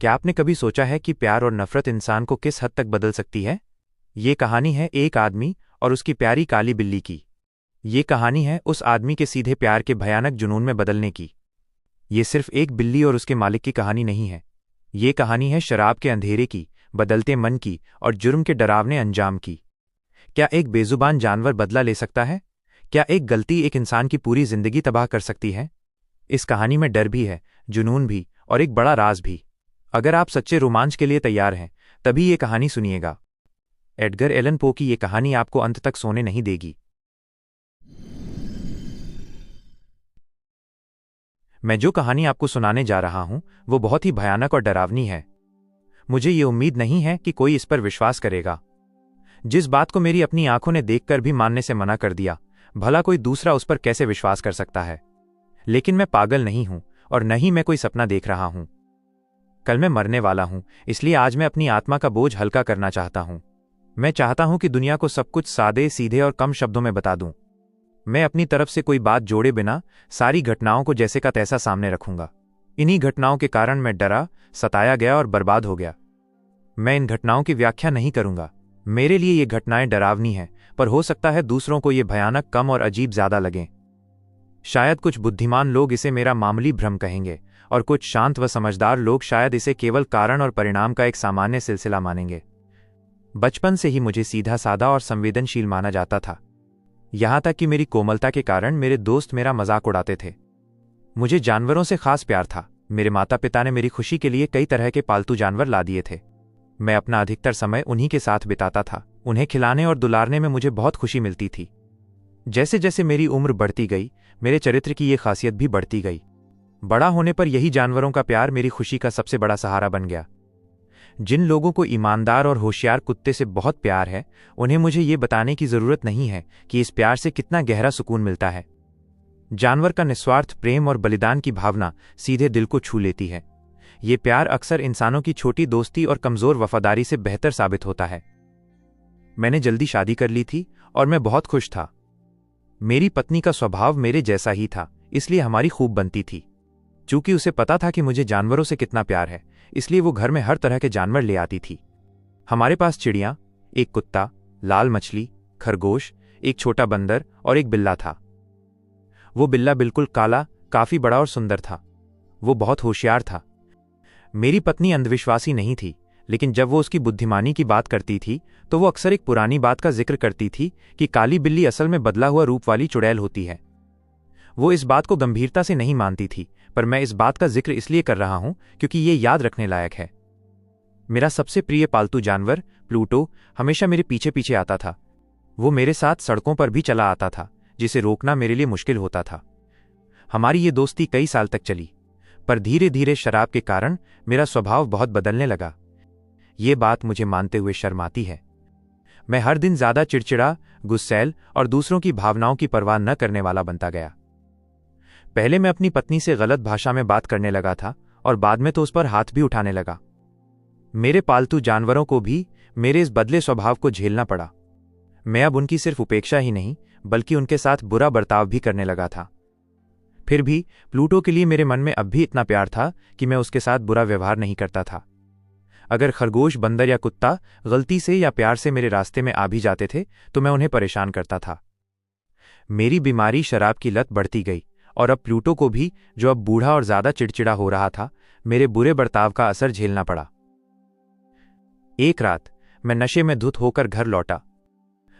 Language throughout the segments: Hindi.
क्या आपने कभी सोचा है कि प्यार और नफरत इंसान को किस हद तक बदल सकती है? ये कहानी है एक आदमी और उसकी प्यारी काली बिल्ली की। ये कहानी है उस आदमी के सीधे प्यार के भयानक जुनून में बदलने की। ये सिर्फ एक बिल्ली और उसके मालिक की कहानी नहीं है। ये कहानी है शराब के अंधेरे की, बदलते मन की और जुर्म के डरावने अंजाम की। क्या एक बेजुबान जानवर बदला ले सकता है? क्या एक गलती एक इंसान की पूरी जिंदगी तबाह कर सकती है? इस कहानी में डर भी है, जुनून भी और एक बड़ा राज भी। अगर आप सच्चे रोमांच के लिए तैयार हैं, तभी ये कहानी सुनिएगा। एडगर एलन पो की ये कहानी आपको अंत तक सोने नहीं देगी। मैं जो कहानी आपको सुनाने जा रहा हूं, वो बहुत ही भयानक और डरावनी है। मुझे ये उम्मीद नहीं है कि कोई इस पर विश्वास करेगा। जिस बात को मेरी अपनी आंखों ने देखकर भी मानने से मना कर दिया, भला कोई दूसरा उस पर कैसे विश्वास कर सकता है। लेकिन मैं पागल नहीं हूं और न ही मैं कोई सपना देख रहा हूं। कल मैं मरने वाला हूं, इसलिए आज मैं अपनी आत्मा का बोझ हल्का करना चाहता हूं। मैं चाहता हूं कि दुनिया को सब कुछ सादे सीधे और कम शब्दों में बता दूं। मैं अपनी तरफ से कोई बात जोड़े बिना सारी घटनाओं को जैसे का तैसा सामने रखूंगा। इन्हीं घटनाओं के कारण मैं डरा, सताया गया और बर्बाद हो गया। मैं इन घटनाओं की व्याख्या नहीं करूंगा। मेरे लिए ये घटनाएं डरावनी हैं, पर हो सकता है दूसरों को ये भयानक कम और अजीब ज्यादा लगें। शायद कुछ बुद्धिमान लोग इसे मेरा मामूली भ्रम कहेंगे और कुछ शांत व समझदार लोग शायद इसे केवल कारण और परिणाम का एक सामान्य सिलसिला मानेंगे। बचपन से ही मुझे सीधा साधा और संवेदनशील माना जाता था। यहां तक कि मेरी कोमलता के कारण मेरे दोस्त मेरा मजाक उड़ाते थे। मुझे जानवरों से खास प्यार था। मेरे माता पिता ने मेरी खुशी के लिए कई तरह के पालतू जानवर ला दिए थे। मैं अपना अधिकतर समय उन्हीं के साथ बिताता था। उन्हें खिलाने और दुलारने में मुझे बहुत खुशी मिलती थी। जैसे जैसे मेरी उम्र बढ़ती गई, मेरे चरित्र की ये खासियत भी बढ़ती गई। बड़ा होने पर यही जानवरों का प्यार मेरी खुशी का सबसे बड़ा सहारा बन गया। जिन लोगों को ईमानदार और होशियार कुत्ते से बहुत प्यार है, उन्हें मुझे ये बताने की जरूरत नहीं है कि इस प्यार से कितना गहरा सुकून मिलता है। जानवर का निस्वार्थ प्रेम और बलिदान की भावना सीधे दिल को छू लेती है। ये प्यार अक्सर इंसानों की छोटी दोस्ती और कमजोर वफादारी से बेहतर साबित होता है। मैंने जल्दी शादी कर ली थी और मैं बहुत खुश था। मेरी पत्नी का स्वभाव मेरे जैसा ही था, इसलिए हमारी खूब बनती थी। चूंकि उसे पता था कि मुझे जानवरों से कितना प्यार है, इसलिए वो घर में हर तरह के जानवर ले आती थी। हमारे पास चिड़ियां, एक कुत्ता, लाल मछली, खरगोश, एक छोटा बंदर और एक बिल्ला था। वो बिल्ला बिल्कुल काला, काफी बड़ा और सुंदर था। वो बहुत होशियार था। मेरी पत्नी अंधविश्वासी नहीं थी, लेकिन जब वो उसकी बुद्धिमानी की बात करती थी तो वो अक्सर एक पुरानी बात का जिक्र करती थी कि काली बिल्ली असल में बदला हुआ रूप वाली चुड़ैल होती है। वो इस बात को गंभीरता से नहीं मानती थी, पर मैं इस बात का जिक्र इसलिए कर रहा हूं क्योंकि ये याद रखने लायक है। मेरा सबसे प्रिय पालतू जानवर प्लूटो हमेशा मेरे पीछे पीछे आता था। वो मेरे साथ सड़कों पर भी चला आता था, जिसे रोकना मेरे लिए मुश्किल होता था। हमारी ये दोस्ती कई साल तक चली, पर धीरे धीरे शराब के कारण मेरा स्वभाव बहुत बदलने लगा। ये बात मुझे मानते हुए शर्म आती है। मैं हर दिन ज्यादा चिड़चिड़ा, गुस्सैल और दूसरों की भावनाओं की परवाह न करने वाला बनता गया। पहले मैं अपनी पत्नी से गलत भाषा में बात करने लगा था और बाद में तो उस पर हाथ भी उठाने लगा। मेरे पालतू जानवरों को भी मेरे इस बदले स्वभाव को झेलना पड़ा। मैं अब उनकी सिर्फ उपेक्षा ही नहीं, बल्कि उनके साथ बुरा बर्ताव भी करने लगा था। फिर भी प्लूटो के लिए मेरे मन में अब भी इतना प्यार था कि मैं उसके साथ बुरा व्यवहार नहीं करता था। अगर खरगोश, बंदर या कुत्ता गलती से या प्यार से मेरे रास्ते में आ भी जाते थे तो मैं उन्हें परेशान करता था। मेरी बीमारी शराब की लत बढ़ती गई और अब प्लूटो को भी, जो अब बूढ़ा और ज्यादा चिड़चिड़ा हो रहा था, मेरे बुरे बर्ताव का असर झेलना पड़ा। एक रात मैं नशे में धुत होकर घर लौटा।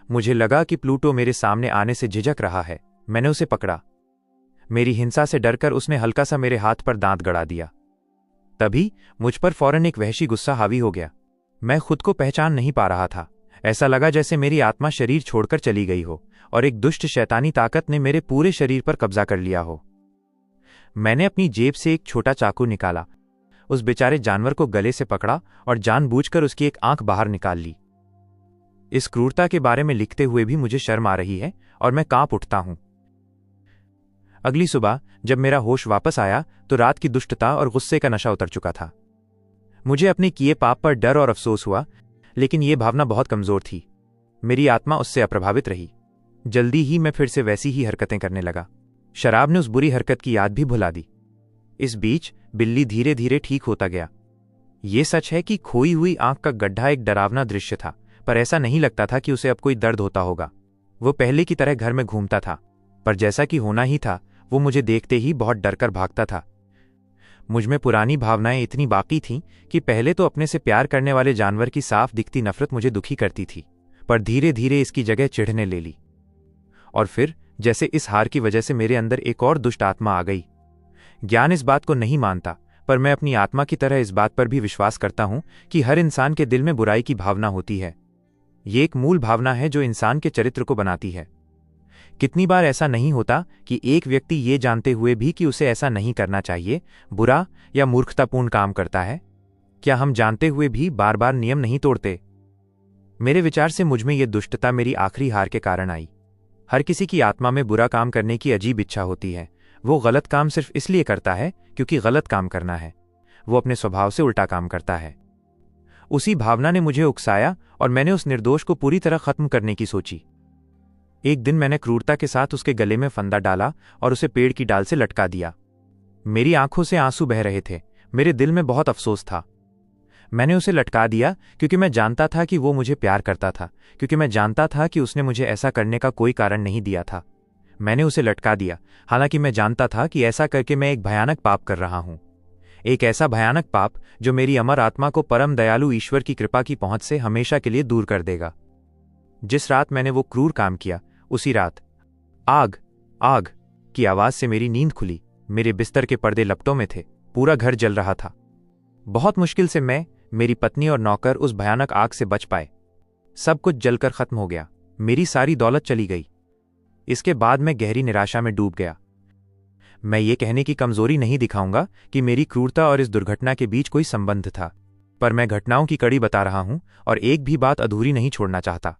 मुझे लगा कि प्लूटो मेरे सामने आने से झिझक रहा है। मैंने उसे पकड़ा। मेरी हिंसा से डरकर उसने हल्का सा मेरे हाथ पर दांत गड़ा दिया। तभी मुझ पर फौरन एक वहशी गुस्सा हावी हो गया। मैं खुद को पहचान नहीं पा रहा था। ऐसा लगा जैसे मेरी आत्मा शरीर छोड़कर चली गई हो और एक दुष्ट शैतानी ताकत ने मेरे पूरे शरीर पर कब्जा कर लिया हो। मैंने अपनी जेब से एक छोटा चाकू निकाला, उस बेचारे जानवर को गले से पकड़ा और जानबूझकर उसकी एक आंख बाहर निकाल ली। इस क्रूरता के बारे में लिखते हुए भी मुझे शर्म आ रही है और मैं कांप उठता हूं। अगली सुबह जब मेरा होश वापस आया तो रात की दुष्टता और गुस्से का नशा उतर चुका था। मुझे अपने किए पाप पर डर और अफसोस हुआ, लेकिन यह भावना बहुत कमजोर थी। मेरी आत्मा उससे अप्रभावित रही। जल्दी ही मैं फिर से वैसी ही हरकतें करने लगा। शराब ने उस बुरी हरकत की याद भी भुला दी। इस बीच बिल्ली धीरे धीरे ठीक होता गया। ये सच है कि खोई हुई आंख का गड्ढा एक डरावना दृश्य था, पर ऐसा नहीं लगता था कि उसे अब कोई दर्द होता होगा। वो पहले की तरह घर में घूमता था, पर जैसा कि होना ही था, वो मुझे देखते ही बहुत डरकर भागता था। मुझमें पुरानी भावनाएं इतनी बाकी थीं कि पहले तो अपने से प्यार करने वाले जानवर की साफ दिखती नफरत मुझे दुखी करती थी, पर धीरे धीरे इसकी जगह चिढ़ने ले ली। और फिर जैसे इस हार की वजह से मेरे अंदर एक और दुष्ट आत्मा आ गई। ज्ञान इस बात को नहीं मानता, पर मैं अपनी आत्मा की तरह इस बात पर भी विश्वास करता हूं कि हर इंसान के दिल में बुराई की भावना होती है। ये एक मूल भावना है जो इंसान के चरित्र को बनाती है। कितनी बार ऐसा नहीं होता कि एक व्यक्ति ये जानते हुए भी कि उसे ऐसा नहीं करना चाहिए, बुरा या मूर्खतापूर्ण काम करता है? क्या हम जानते हुए भी बार बार नियम नहीं तोड़ते? मेरे विचार से मुझमें यह दुष्टता मेरी आखिरी हार के कारण आई। हर किसी की आत्मा में बुरा काम करने की अजीब इच्छा होती है। वो गलत काम सिर्फ इसलिए करता है क्योंकि गलत काम करना है। वो अपने स्वभाव से उल्टा काम करता है। उसी भावना ने मुझे उकसाया और मैंने उस निर्दोष को पूरी तरह खत्म करने की सोची। एक दिन मैंने क्रूरता के साथ उसके गले में फंदा डाला और उसे पेड़ की डाल से लटका दिया। मेरी आंखों से आंसू बह रहे थे। मेरे दिल में बहुत अफसोस था। मैंने उसे लटका दिया क्योंकि मैं जानता था कि वो मुझे प्यार करता था, क्योंकि मैं जानता था कि उसने मुझे ऐसा करने का कोई कारण नहीं दिया था। मैंने उसे लटका दिया, हालांकि मैं जानता था कि ऐसा करके मैं एक भयानक पाप कर रहा हूं। एक ऐसा भयानक पाप जो मेरी अमर आत्मा को परम दयालु ईश्वर की कृपा की पहुंच से हमेशा के लिए दूर कर देगा। जिस रात मैंने वो क्रूर काम किया, उसी रात आग आग की आवाज से मेरी नींद खुली। मेरे बिस्तर के पर्दे लपटों में थे। पूरा घर जल रहा था। बहुत मुश्किल से मैं, मेरी पत्नी और नौकर उस भयानक आग से बच पाए। सब कुछ जलकर खत्म हो गया। मेरी सारी दौलत चली गई। इसके बाद मैं गहरी निराशा में डूब गया। मैं ये कहने की कमजोरी नहीं दिखाऊंगा कि मेरी क्रूरता और इस दुर्घटना के बीच कोई संबंध था, पर मैं घटनाओं की कड़ी बता रहा हूं और एक भी बात अधूरी नहीं छोड़ना चाहता।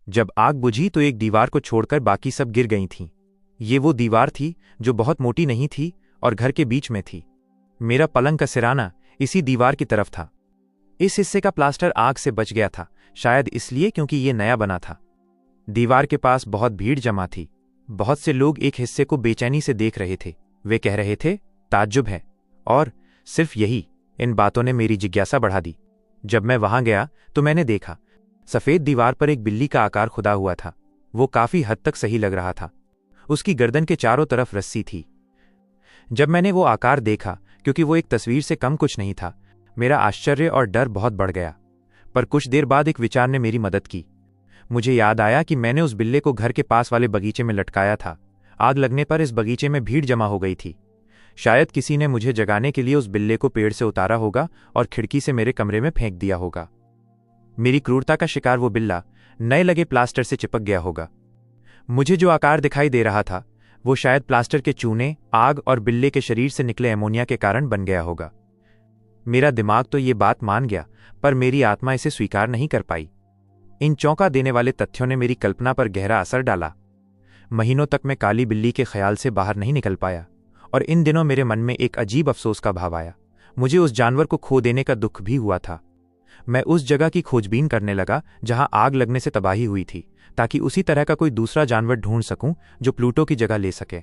जब आग बुझी तो एक दीवार को छोड़कर बाकी सब गिर गई थीं। ये वो दीवार थी जो बहुत मोटी नहीं थी और घर के बीच में थी। मेरा पलंग का सिराना इसी दीवार की तरफ था। इस हिस्से का प्लास्टर आग से बच गया था, शायद इसलिए क्योंकि ये नया बना था। दीवार के पास बहुत भीड़ जमा थी। बहुत से लोग एक हिस्से को बेचैनी से देख रहे थे। वे कह रहे थे, ताज्जुब है। और सिर्फ यही, इन बातों ने मेरी जिज्ञासा बढ़ा दी। जब मैं वहां गया तो मैंने देखा, सफेद दीवार पर एक बिल्ली का आकार खुदा हुआ था। वो काफी हद तक सही लग रहा था। उसकी गर्दन के चारों तरफ रस्सी थी। जब मैंने वो आकार देखा, क्योंकि वो एक तस्वीर से कम कुछ नहीं था, मेरा आश्चर्य और डर बहुत बढ़ गया। पर कुछ देर बाद एक विचार ने मेरी मदद की। मुझे याद आया कि मैंने उस बिल्ले को घर के पास वाले बगीचे में लटकाया था। आग लगने पर इस बगीचे में भीड़ जमा हो गई थी। शायद किसी ने मुझे जगाने के लिए उस बिल्ले को पेड़ से उतारा होगा और खिड़की से मेरे कमरे में फेंक दिया होगा। मेरी क्रूरता का शिकार वो बिल्ला नए लगे प्लास्टर से चिपक गया होगा। मुझे जो आकार दिखाई दे रहा था, वो शायद प्लास्टर के चूने, आग और बिल्ले के शरीर से निकले अमोनिया के कारण बन गया होगा। मेरा दिमाग तो ये बात मान गया, पर मेरी आत्मा इसे स्वीकार नहीं कर पाई। इन चौंका देने वाले तथ्यों ने मेरी कल्पना पर गहरा असर डाला। महीनों तक मैं काली बिल्ली के ख्याल से बाहर नहीं निकल पाया, और इन दिनों मेरे मन में एक अजीब अफसोस का भाव आया। मुझे उस जानवर को खो देने का दुख भी हुआ था। मैं उस जगह की खोजबीन करने लगा जहां आग लगने से तबाही हुई थी, ताकि उसी तरह का कोई दूसरा जानवर ढूंढ सकूं जो प्लूटो की जगह ले सके।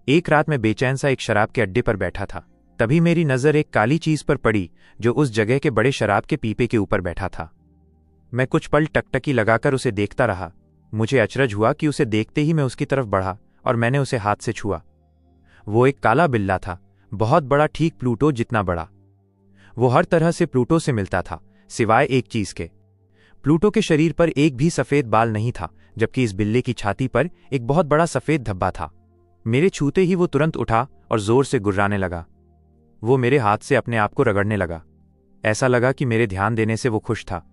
एक रात मैं बेचैन सा एक शराब के अड्डे पर बैठा था। तभी मेरी नजर एक काली चीज पर पड़ी जो उस जगह के बड़े शराब के पीपे के ऊपर बैठा था। मैं कुछ पल टकटकी लगाकर उसे देखता रहा। मुझे अचरज हुआ कि उसे देखते ही मैं उसकी तरफ बढ़ा और मैंने उसे हाथ से छुआ। वो एक काला बिल्ला था, बहुत बड़ा, ठीक प्लूटो जितना बड़ा। वो हर तरह से प्लूटो से मिलता था, सिवाय एक चीज के। प्लूटो के शरीर पर एक भी सफेद बाल नहीं था, जबकि इस बिल्ले की छाती पर एक बहुत बड़ा सफेद धब्बा था। मेरे छूते ही वो तुरंत उठा और जोर से गुर्राने लगा। वो मेरे हाथ से अपने आप को रगड़ने लगा। ऐसा लगा कि मेरे ध्यान देने से वो खुश था।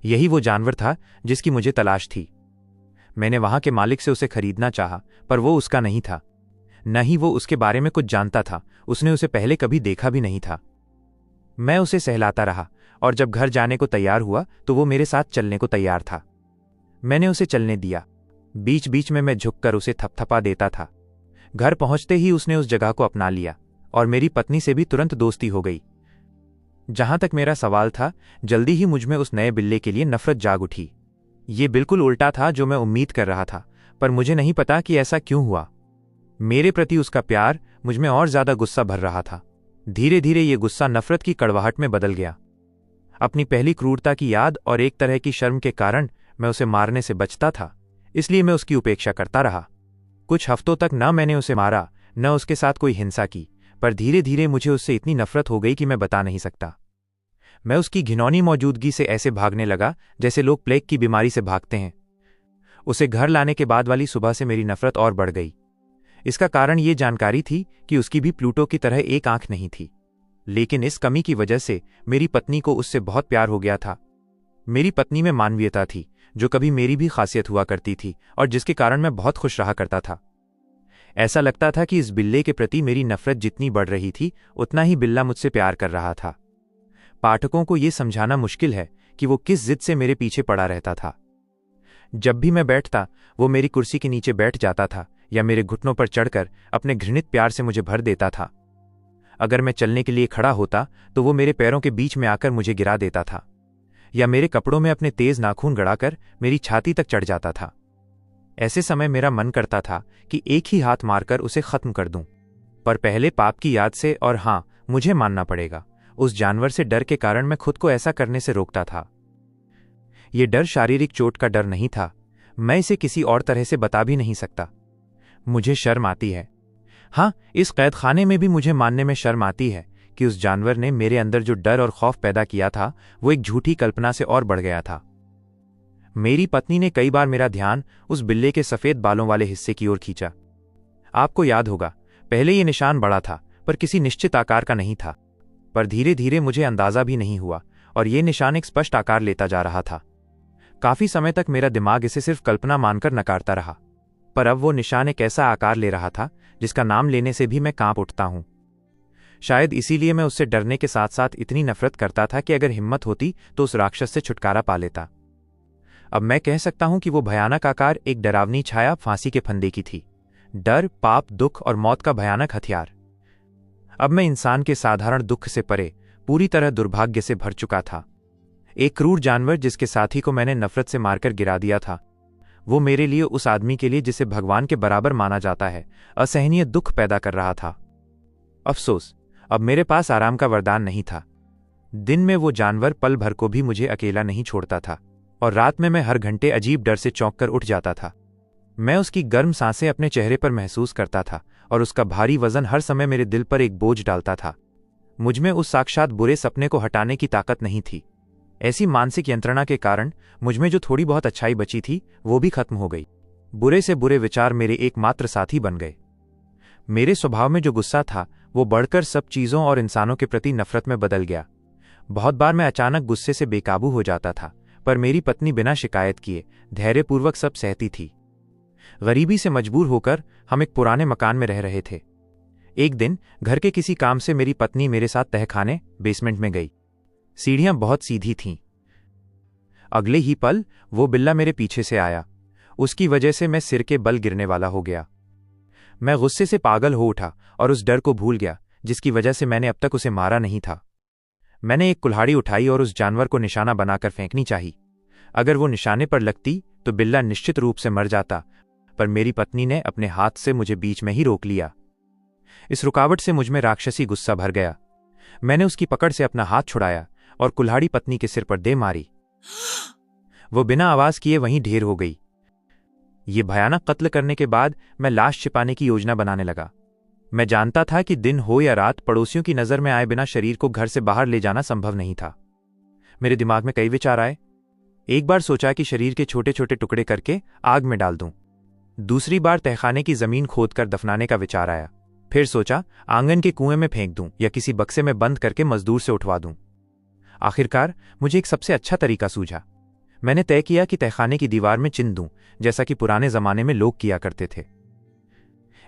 यही वो जानवर था जिसकी मुझे तलाश थी। मैंने वहां के मालिक से उसे खरीदना चाहा, पर वो उसका नहीं था। न ही वो उसके बारे में कुछ जानता था। उसने उसे पहले कभी देखा भी नहीं था। मैं उसे सहलाता रहा, और जब घर जाने को तैयार हुआ तो वो मेरे साथ चलने को तैयार था। मैंने उसे चलने दिया। बीच बीच में मैं झुककर उसे थपथपा देता था। घर पहुंचते ही उसने उस जगह को अपना लिया और मेरी पत्नी से भी तुरंत दोस्ती हो गई। जहां तक मेरा सवाल था, जल्दी ही मुझमें उस नए बिल्ले के लिए नफरत जाग उठी। ये बिल्कुल उल्टा था जो मैं उम्मीद कर रहा था, पर मुझे नहीं पता कि ऐसा क्यों हुआ। मेरे प्रति उसका प्यार मुझमें और ज्यादा गुस्सा भर रहा था। धीरे धीरे ये गुस्सा नफरत की कड़वाहट में बदल गया। अपनी पहली क्रूरता की याद और एक तरह की शर्म के कारण मैं उसे मारने से बचता था, इसलिए मैं उसकी उपेक्षा करता रहा। कुछ हफ्तों तक न मैंने उसे मारा, न उसके साथ कोई हिंसा की, पर धीरे धीरे मुझे उससे इतनी नफरत हो गई कि मैं बता नहीं सकता। मैं उसकी घिनौनी मौजूदगी से ऐसे भागने लगा जैसे लोग प्लेग की बीमारी से भागते हैं। उसे घर लाने के बाद वाली सुबह से मेरी नफरत और बढ़ गई। इसका कारण ये जानकारी थी कि उसकी भी प्लूटो की तरह एक आंख नहीं थी, लेकिन इस कमी की वजह से मेरी पत्नी को उससे बहुत प्यार हो गया था। मेरी पत्नी में मानवीयता थी, जो कभी मेरी भी खासियत हुआ करती थी और जिसके कारण मैं बहुत खुश रहा करता था। ऐसा लगता था कि इस बिल्ले के प्रति मेरी नफरत जितनी बढ़ रही थी, उतना ही बिल्ला मुझसे प्यार कर रहा था। पाठकों को यह समझाना मुश्किल है कि वो किस जिद से मेरे पीछे पड़ा रहता था। जब भी मैं बैठता, वो मेरी कुर्सी के नीचे बैठ जाता था या मेरे घुटनों पर चढ़कर अपने घृणित प्यार से मुझे भर देता था। अगर मैं चलने के लिए खड़ा होता तो वो मेरे पैरों के बीच में आकर मुझे गिरा देता था, या मेरे कपड़ों में अपने तेज नाखून गड़ाकर मेरी छाती तक चढ़ जाता था। ऐसे समय मेरा मन करता था कि एक ही हाथ मारकर उसे खत्म कर दूं, पर पहले पाप की याद से, और हां, मुझे मानना पड़ेगा, उस जानवर से डर के कारण मैं खुद को ऐसा करने से रोकता था। यह डर शारीरिक चोट का डर नहीं था। मैं इसे किसी और तरह से बता भी नहीं सकता। मुझे शर्म आती है। हां, इस कैद खाने में भी मुझे मानने में शर्म आती है कि उस जानवर ने मेरे अंदर जो डर और खौफ पैदा किया था, वो एक झूठी कल्पना से और बढ़ गया था। मेरी पत्नी ने कई बार मेरा ध्यान उस बिल्ले के सफेद बालों वाले हिस्से की ओर खींचा। आपको याद होगा, पहले ये निशान बड़ा था, पर किसी निश्चित आकार का नहीं था। पर धीरे धीरे मुझे अंदाजा भी नहीं हुआ और ये निशान एक स्पष्ट आकार लेता जा रहा था। काफी समय तक मेरा दिमाग इसे सिर्फ कल्पना मानकर नकारता रहा, पर अब वो निशान एक ऐसा आकार ले रहा था जिसका नाम लेने से भी मैं कांप उठता हूं। शायद इसीलिए मैं उससे डरने के साथ साथ इतनी नफरत करता था कि अगर हिम्मत होती तो उस राक्षस से छुटकारा पा लेता। अब मैं कह सकता हूं कि वो भयानक आकार एक डरावनी छाया फांसी के फंदे की थी। डर, पाप, दुख और मौत का भयानक हथियार। अब मैं इंसान के साधारण दुख से परे पूरी तरह दुर्भाग्य से भर चुका था। एक क्रूर जानवर जिसके साथी को मैंने नफरत से मारकर गिरा दिया था, वो मेरे लिए, उस आदमी के लिए जिसे भगवान के बराबर माना जाता है, असहनीय दुख पैदा कर रहा था। अफसोस, अब मेरे पास आराम का वरदान नहीं था। दिन में वो जानवर पल भर को भी मुझे अकेला नहीं छोड़ता था, और रात में मैं हर घंटे अजीब डर से चौंक कर उठ जाता था। मैं उसकी गर्म सांसें अपने चेहरे पर महसूस करता था और उसका भारी वजन हर समय मेरे दिल पर एक बोझ डालता था। मुझमें उस साक्षात बुरे सपने को हटाने की ताकत नहीं थी। ऐसी मानसिक यंत्रणा के कारण मुझमें जो थोड़ी बहुत अच्छाई बची थी, वो भी खत्म हो गई। बुरे से बुरे विचार मेरे एकमात्र साथी बन गए। मेरे स्वभाव में जो गुस्सा था, वो बढ़कर सब चीजों और इंसानों के प्रति नफरत में बदल गया। बहुत बार मैं अचानक गुस्से से बेकाबू हो जाता था, पर मेरी पत्नी बिना शिकायत किए धैर्यपूर्वक सब सहती थी। गरीबी से मजबूर होकर हम एक पुराने मकान में रह रहे थे। एक दिन घर के किसी काम से मेरी पत्नी मेरे साथ तहखाने बेसमेंट में गई। सीढ़ियां बहुत सीधी थीं। अगले ही पल वो बिल्ला मेरे पीछे से आया। उसकी वजह से मैं सिर के बल गिरने वाला हो गया। मैं गुस्से से पागल हो उठा और उस डर को भूल गया जिसकी वजह से मैंने अब तक उसे मारा नहीं था। मैंने एक कुल्हाड़ी उठाई और उस जानवर को निशाना बनाकर फेंकनी चाहिए। अगर वो निशाने पर लगती तो बिल्ला निश्चित रूप से मर जाता, पर मेरी पत्नी ने अपने हाथ से मुझे बीच में ही रोक लिया। इस रुकावट से मुझमें राक्षसी गुस्सा भर गया। मैंने उसकी पकड़ से अपना हाथ छुड़ाया और कुल्हाड़ी पत्नी के सिर पर दे मारी। वो बिना आवाज किए वहीं ढेर हो गई। ये भयानक कत्ल करने के बाद मैं लाश छिपाने की योजना बनाने लगा। मैं जानता था कि दिन हो या रात, पड़ोसियों की नजर में आए बिना शरीर को घर से बाहर ले जाना संभव नहीं था। मेरे दिमाग में कई विचार आए। एक बार सोचा कि शरीर के छोटे छोटे टुकड़े करके आग में डाल दूं। दूसरी बार तहखाने की जमीन खोदकर दफनाने का विचार आया। फिर सोचा आंगन के कुएं में फेंक दूं या किसी बक्से में बंद करके मजदूर से उठवा दूं। आखिरकार मुझे एक सबसे अच्छा तरीका सूझा। मैंने तय किया कि तहखाने की दीवार में चिन्ह दूं, जैसा कि पुराने जमाने में लोग किया करते थे।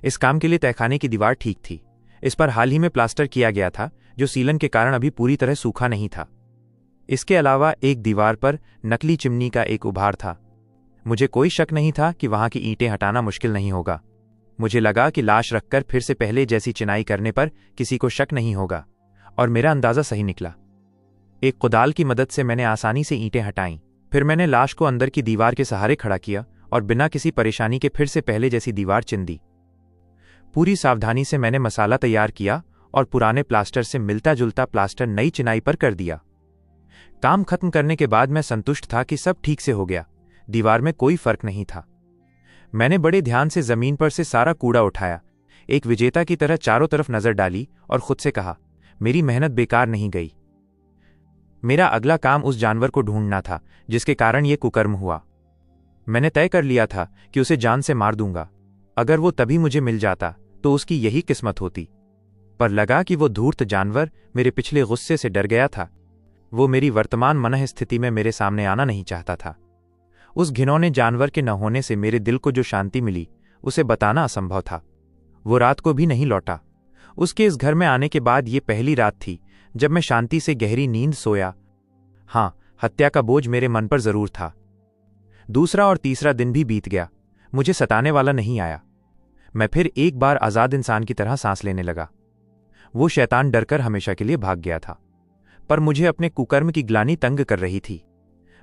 इस काम के लिए तहखाने की दीवार ठीक थी। इस पर हाल ही में प्लास्टर किया गया था, जो सीलन के कारण अभी पूरी तरह सूखा नहीं था। इसके अलावा एक दीवार पर नकली चिमनी का एक उभार था। मुझे कोई शक नहीं था कि वहां की ईंटें हटाना मुश्किल नहीं होगा। मुझे लगा कि लाश रखकर फिर से पहले जैसी चिनाई करने पर किसी को शक नहीं होगा, और मेरा अंदाजा सही निकला। एक कुदाल की मदद से मैंने आसानी से ईंटें हटाईं। फिर मैंने लाश को अंदर की दीवार के सहारे खड़ा किया और बिना किसी परेशानी के फिर से पहले जैसी दीवार चिन दी। पूरी सावधानी से मैंने मसाला तैयार किया और पुराने प्लास्टर से मिलता जुलता प्लास्टर नई चिनाई पर कर दिया। काम खत्म करने के बाद मैं संतुष्ट था कि सब ठीक से हो गया। दीवार में कोई फर्क नहीं था। मैंने बड़े ध्यान से जमीन पर से सारा कूड़ा उठाया, एक विजेता की तरह चारों तरफ नजर डाली और खुद से कहा, मेरी मेहनत बेकार नहीं गई। मेरा अगला काम उस जानवर को ढूंढना था जिसके कारण यह कुकर्म हुआ। मैंने तय कर लिया था कि उसे जान से मार दूंगा। अगर वो तभी मुझे मिल जाता तो उसकी यही किस्मत होती। पर लगा कि वो धूर्त जानवर मेरे पिछले गुस्से से डर गया था। वो मेरी वर्तमान मनः स्थिति में मेरे सामने आना नहीं चाहता था। उस घिनौने जानवर के न होने से मेरे दिल को जो शांति मिली उसे बताना असंभव था। वो रात को भी नहीं लौटा। उसके इस घर में आने के बाद ये पहली रात थी जब मैं शांति से गहरी नींद सोया। हाँ, हत्या का बोझ मेरे मन पर जरूर था। दूसरा और तीसरा दिन भी बीत गया, मुझे सताने वाला नहीं आया। मैं फिर एक बार आजाद इंसान की तरह सांस लेने लगा। वो शैतान डरकर हमेशा के लिए भाग गया था, पर मुझे अपने कुकर्म की ग्लानि तंग कर रही थी।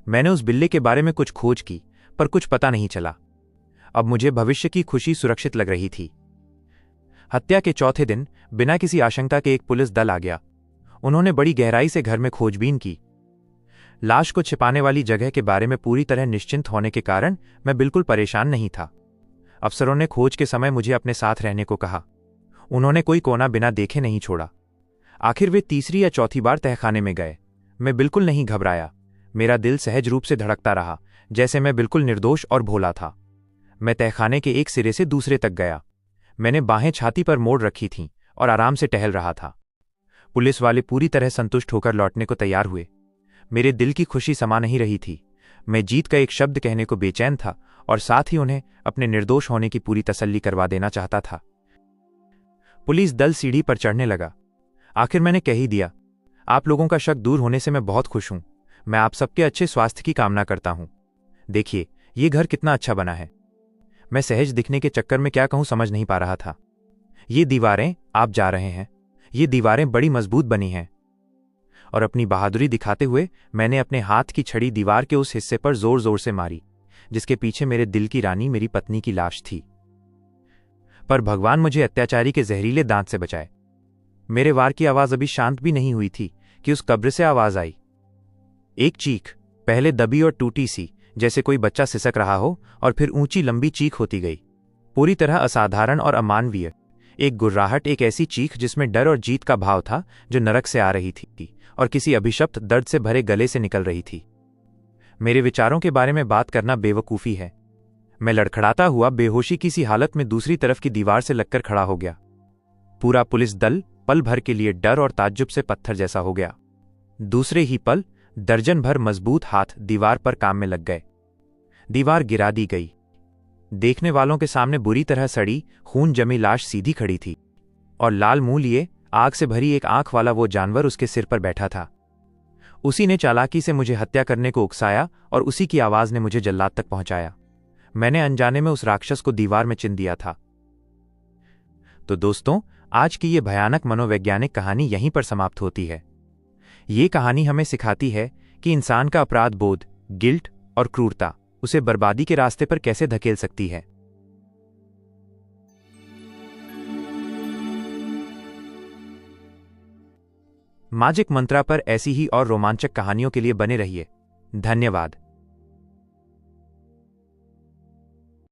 मैंने उस बिल्ले के बारे में कुछ खोज की, पर कुछ पता नहीं चला। अब मुझे भविष्य की खुशी सुरक्षित लग रही थी। हत्या के चौथे दिन बिना किसी आशंका के एक पुलिस दल आ गया। उन्होंने बड़ी गहराई से घर में खोजबीन की। लाश को छिपाने वाली जगह के बारे में पूरी तरह निश्चिंत होने के कारण मैं बिल्कुल परेशान नहीं था। अफसरों ने खोज के समय मुझे अपने साथ रहने को कहा। उन्होंने कोई कोना बिना देखे नहीं छोड़ा। आखिर वे तीसरी या चौथी बार तहखाने में गए। मैं बिल्कुल नहीं घबराया। मेरा दिल सहज रूप से धड़कता रहा, जैसे मैं बिल्कुल निर्दोष और भोला था। मैं तहखाने के एक सिरे से दूसरे तक गया। मैंने बाहें छाती पर मोड़ रखी थीं और आराम से टहल रहा था। पुलिस वाले पूरी तरह संतुष्ट होकर लौटने को तैयार हुए। मेरे दिल की खुशी समा नहीं रही थी। मैं जीत का एक शब्द कहने को बेचैन था और साथ ही उन्हें अपने निर्दोष होने की पूरी तसल्ली करवा देना चाहता था। पुलिस दल सीढ़ी पर चढ़ने लगा। आखिर मैंने कह ही दिया, आप लोगों का शक दूर होने से मैं बहुत खुश हूं। मैं आप सबके अच्छे स्वास्थ्य की कामना करता हूं। देखिए, ये घर कितना अच्छा बना है। मैं सहज दिखने के चक्कर में क्या कहूं समझ नहीं पा रहा था। ये दीवारें, आप जा रहे हैं, ये दीवारें बड़ी मजबूत बनी हैं। और अपनी बहादुरी दिखाते हुए मैंने अपने हाथ की छड़ी दीवार के उस हिस्से पर जोर जोर से मारी जिसके पीछे मेरे दिल की रानी मेरी पत्नी की लाश थी। पर भगवान मुझे अत्याचारी के जहरीले दांत से बचाए। मेरे वार की आवाज अभी शांत भी नहीं हुई थी कि उस कब्र से आवाज आई। एक चीख, पहले दबी और टूटी सी, जैसे कोई बच्चा सिसक रहा हो, और फिर ऊंची लंबी चीख होती गई, पूरी तरह असाधारण और अमानवीय। एक गुर्राहट, एक ऐसी चीख जिसमें डर और जीत का भाव था, जो नरक से आ रही थी और किसी अभिशप्त दर्द से भरे गले से निकल रही थी। मेरे विचारों के बारे में बात करना बेवकूफ़ी है। मैं लड़खड़ाता हुआ बेहोशी की सी हालत में दूसरी तरफ की दीवार से लगकर खड़ा हो गया। पूरा पुलिस दल पल भर के लिए डर और ताज्जुब से पत्थर जैसा हो गया। दूसरे ही पल दर्जन भर मजबूत हाथ दीवार पर काम में लग गए। दीवार गिरा दी गई। देखने वालों के सामने बुरी तरह सड़ी, खून जमी लाश सीधी खड़ी थी और लाल मुंह लिए आग से भरी एक आंख वाला वो जानवर उसके सिर पर बैठा था। उसी ने चालाकी से मुझे हत्या करने को उकसाया और उसी की आवाज ने मुझे जल्लाद तक पहुंचाया। मैंने अनजाने में उस राक्षस को दीवार में चिन दिया था। तो दोस्तों, आज की ये भयानक मनोवैज्ञानिक कहानी यहीं पर समाप्त होती है। ये कहानी हमें सिखाती है कि इंसान का अपराध बोध, गिल्ट और क्रूरता उसे बर्बादी के रास्ते पर कैसे धकेल सकती है। मैजिक मंत्रा पर ऐसी ही और रोमांचक कहानियों के लिए बने रहिए। धन्यवाद।